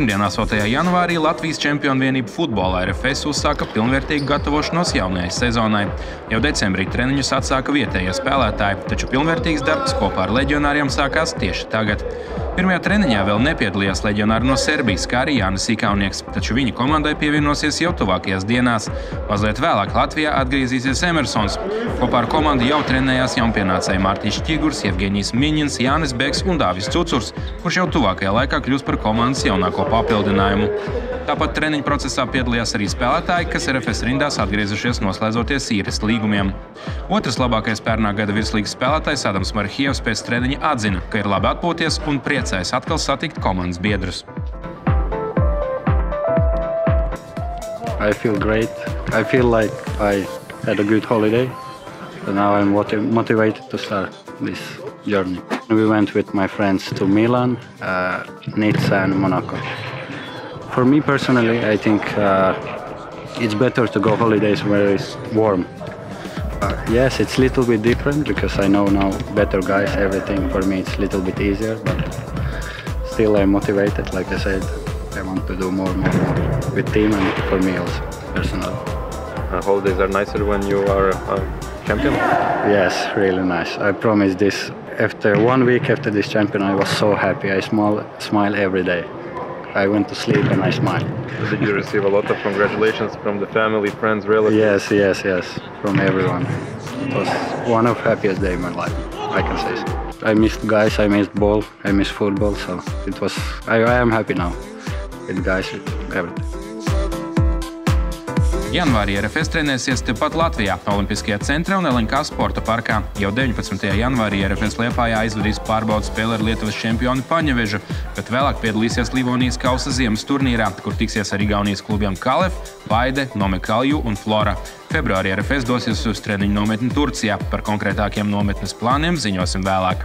Pirmdien, 8. janvārī, Latvijas čempionu vienība futbolā RFS uzsāka pilnvērtīgu gatavošanos jaunajai sezonai. Jau decembrī treniņus atsāka vietējie spēlētāji, taču pilnvērtīgs darbs kopā ar leģionāriem sākās tieši tagad. Pirmajā treniņā vēl nepiedalījās leģionāri no Serbijas, kā arī Jānis Ikaunieks, taču viņa komandai pievienosies jau tuvākajās dienās. Mazliet vēlāk Latvijā atgriezīsies Emersons. Kopā ar komandu jau trenējās jaunpienācēji Mārtiņš Ķigurs, Jevgeņijs Miņins, Jānis Beks un Dāvis Cucurs, kurš jau tuvākajā laikā kļūs par komandas jaunāko papildinājumu. Tāpat treniņu procesā piedalījās arī spēlētāji, kas RFS rindās atgriezušies noslēdzoties īres līgumiem. Otrs labākais pērnā gada virslīgas spēlētājs Adams Marhievs pēc treniņa atzina, ka ir labi atpūties un priecājas atkal satikt komandas biedrus. I feel great. I feel like I had a good holiday. And now I'm motivated to start this journey. We went with my friends to Milan, Nizza and Monaco. For me personally, I think it's better to go holidays where it's warm. Yes, it's a little bit different because I know now better guys, everything for me it's a little bit easier, but still I'm motivated, like I said. I want to do more with team and for me also, personally. Holidays are nicer when you are a champion? Yes, really nice. I promise this. After 1 week after this champion, I was so happy. I smile every day. I went to sleep and I smiled. Did you receive a lot of congratulations from the family, friends, relatives? Yes, from everyone. It was one of the happiest days in my life, I can say so. I missed guys, I missed ball, I missed football, so it was. I am happy now with guys, with everything. Janvārī RFS trenēsies tepat Latvijā, Olimpiskajā centrā un LNK sporta parkā. Jau 19. janvārī RFS Liepājā aizvadīs pārbaudas spēli ar Lietuvas čempioni Paņevežu, bet vēlāk piedalīsies Livonijas kausa ziemas turnīrā, kur tiksies ar Igaunijas klubiem Kalev, Paide, Nomekalju un Flora. Februārī RFS dosies uz treniņu nometni Turcijā. Par konkrētākiem nometnes plāniem ziņosim vēlāk.